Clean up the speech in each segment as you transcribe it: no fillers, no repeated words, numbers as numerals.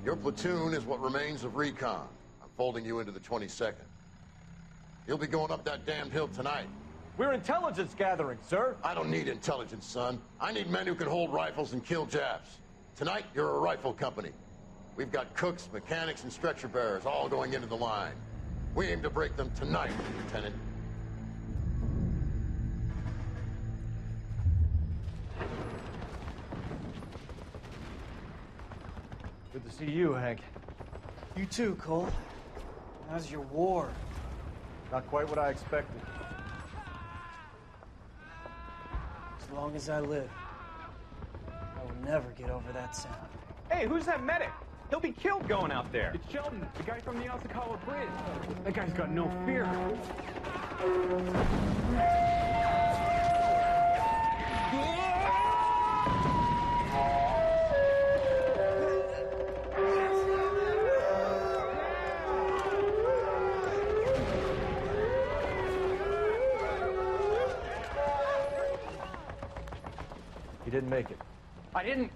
Your platoon is what remains of recon. I'm folding you into the 22nd. You'll be going up that damned hill tonight. We're intelligence gathering, sir. I don't need intelligence, son. I need men who can hold rifles and kill Japs. Tonight, you're a rifle company. We've got cooks, mechanics, and stretcher bearers all going into the line. We aim to break them tonight, Lieutenant. Good to see you, Hank. You too, Cole. How's your war? Not quite what I expected. As long as I live, I will never get over that sound. Hey, who's that medic? He'll be killed going out there. It's Sheldon, the guy from the Osakawa Bridge. That guy's got no fear. He didn't make it. I didn't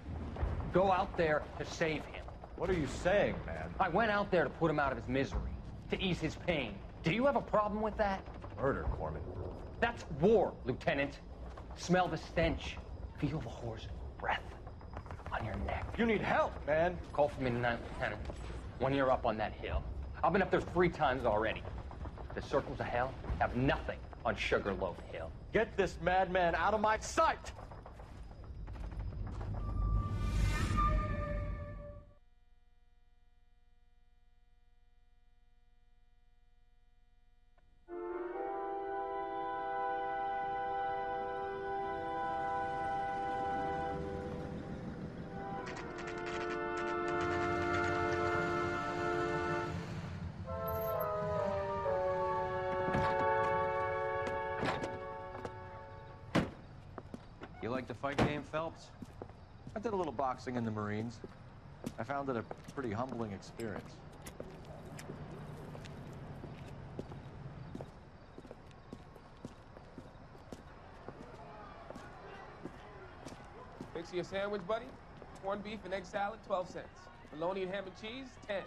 go out there to save him. What are you saying, man? I went out there to put him out of his misery, to ease his pain. Do you have a problem with that? Murder, Corman. That's war, Lieutenant. Smell the stench. Feel the horse's breath on your neck. You need help, man. Call for me tonight, Lieutenant. When you're up on that hill. I've been up there 3 times already. The circles of hell have nothing on Sugarloaf Hill. Get this madman out of my sight! You like the fight game, Phelps? I did a little boxing in the Marines. I found it a pretty humbling experience. Fix you a sandwich, buddy? Corned beef and egg salad, 12 cents. Bologna and ham and cheese, 10.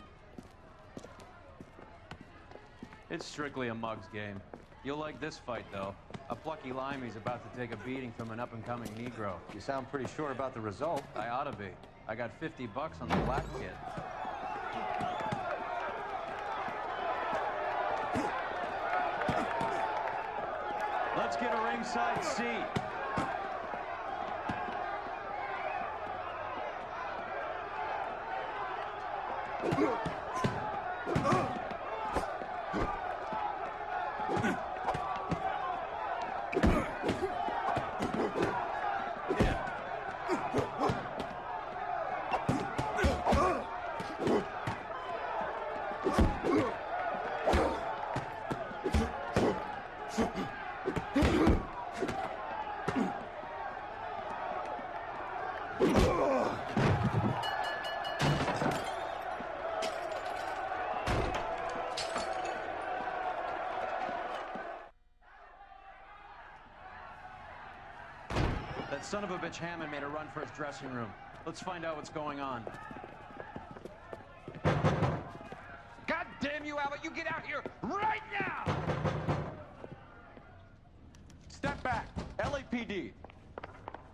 It's strictly a mug's game. You'll like this fight, though. A plucky limey's about to take a beating from an up-and-coming Negro. You sound pretty sure about the result. I ought to be. I got $50 on the black kid. Let's get a ringside seat. That son of a bitch Hammond made a run for his dressing room. Let's find out what's going on. God damn you, Albert! You get out here right now! Step back. LAPD.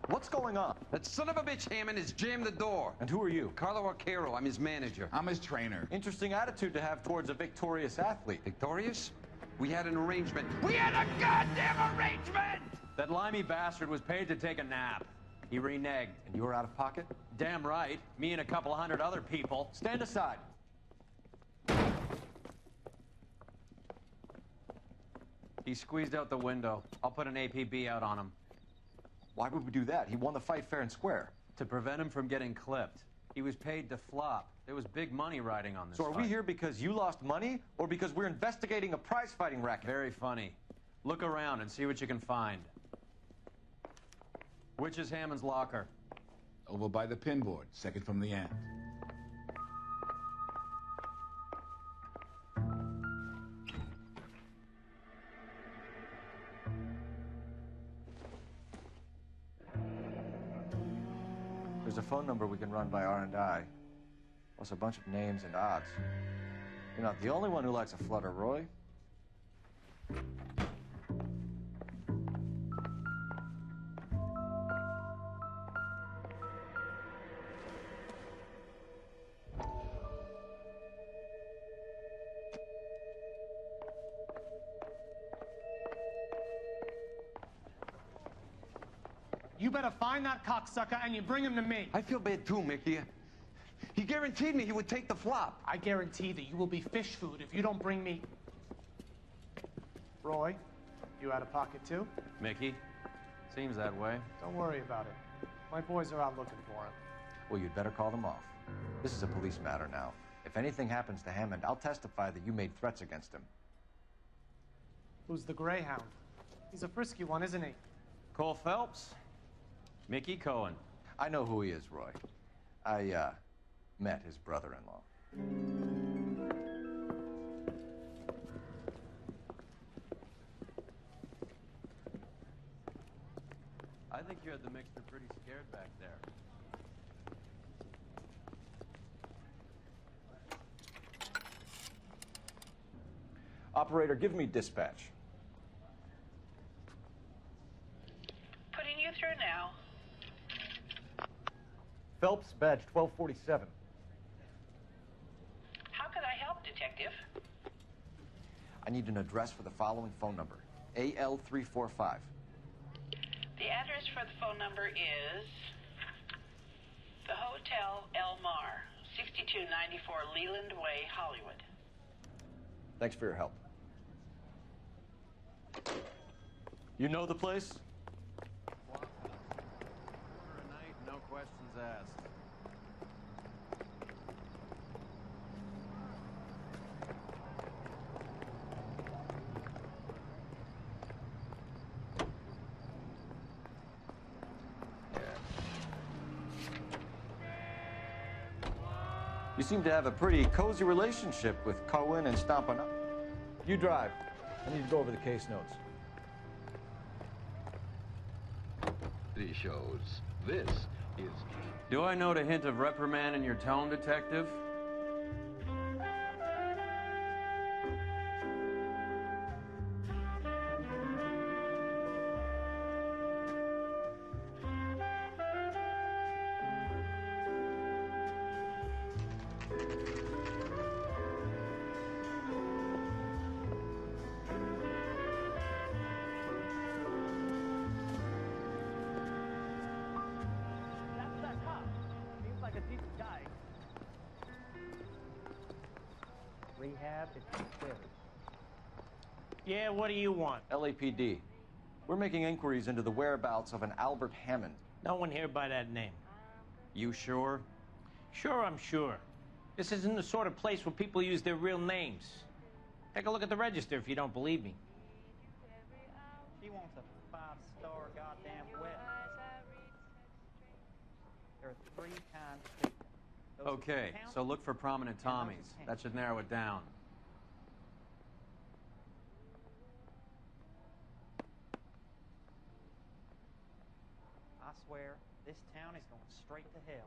What's going on? That son of a bitch Hammond has jammed the door. And who are you? Carlo Arcaro, I'm his manager. I'm his trainer. Interesting attitude to have towards a victorious athlete. Victorious? We had an arrangement. We had a goddamn arrangement! That limey bastard was paid to take a nap. He reneged. And you were out of pocket? Damn right. Me and a couple hundred other people. Stand aside. He squeezed out the window. I'll put an APB out on him. Why would we do that? He won the fight fair and square. To prevent him from getting clipped. He was paid to flop. There was big money riding on this So are fight. we here because you lost money, or because we're investigating a prize-fighting racket? Very funny. Look around and see what you can find. Which is Hammond's locker? Over by the pinboard, second from the end. There's a phone number we can run by R&I. plus a bunch of names and odds. You're not the only one who likes a flutter, Roy. You better find that cocksucker and you bring him to me. I feel bad too, Mickey. He guaranteed me he would take the flop. I guarantee that you will be fish food if you don't bring me... Roy, you out of pocket too? Mickey, seems that way. Don't worry about it. My boys are out looking for him. Well, you'd better call them off. This is a police matter now. If anything happens to Hammond, I'll testify that you made threats against him. Who's the Greyhound? He's a frisky one, isn't he? Cole Phelps? Mickey Cohen. I know who he is, Roy. I, met his brother-in-law. I think you had the mixer pretty scared back there. Operator, give me dispatch. Putting you through now. Phelps, badge 1247. How could I help, Detective? I need an address for the following phone number. AL345. The address for the phone number is the Hotel El Mar, 6294 Leland Way, Hollywood. Thanks for your help. You know the place? Order a night, no questions asked. You seem to have a pretty cozy relationship with Cohen and Stompin' Up. You drive. I need to go over the case notes. He shows this is... Do I note a hint of reprimand in your tone, Detective? Rehab if necessary. Yeah, what do you want? LAPD. We're making inquiries into the whereabouts of an Albert Hammond. No one here by that name. You sure? Sure, I'm sure. This isn't the sort of place where people use their real names. Take a look at the register if you don't believe me. She wants a 5-star goddamn wedding. There are 3 kinds of people. Those Okay, so look for prominent Tommies. That should narrow it down. I swear, this town is going straight to hell.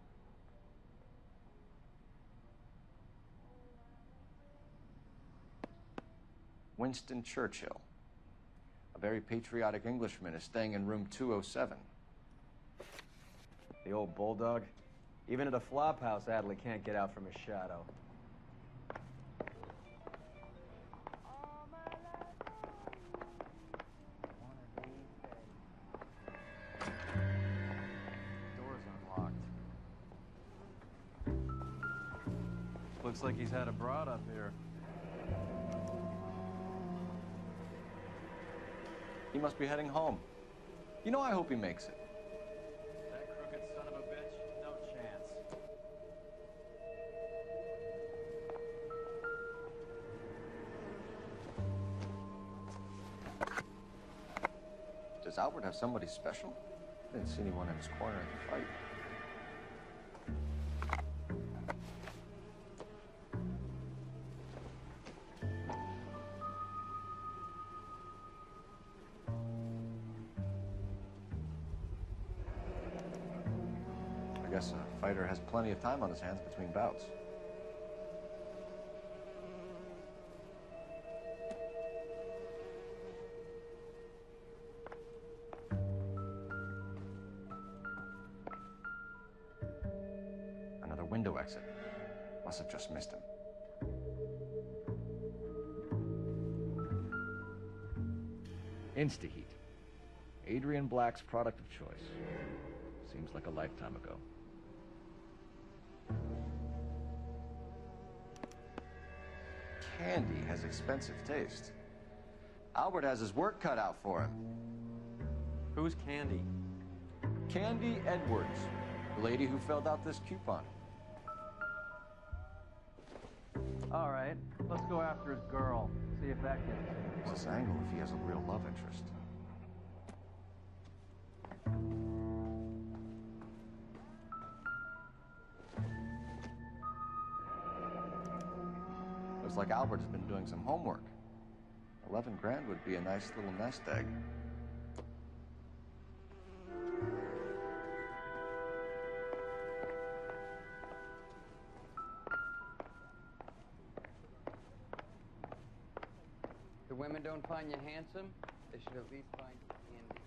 Winston Churchill. A very patriotic Englishman is staying in room 207. The old bulldog. Even at a flop house, Adley can't get out from his shadow. Door's unlocked. Looks like he's had a broad up here. He must be heading home. You know, I hope he makes it. That crooked son of a bitch, no chance. Does Albert have somebody special? I didn't see anyone in his corner in the fight. I guess a fighter has plenty of time on his hands between bouts. window exit. Must have just missed him. Insta-heat. Adrian Black's product of choice. Seems like a lifetime ago. Candy has expensive taste. Albert has his work cut out for him. Who's Candy? Candy Edwards, the lady who filled out this coupon. All right, let's go after his girl. See if that gets him. There's this angle if he has a real love interest. Looks like Albert's been doing some homework. 11 grand would be a nice little nest egg. The women don't find you handsome, they should at least find you handy.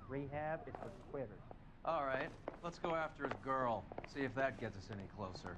Rehab is for quitters. All right, let's go after his girl. See if that gets us any closer.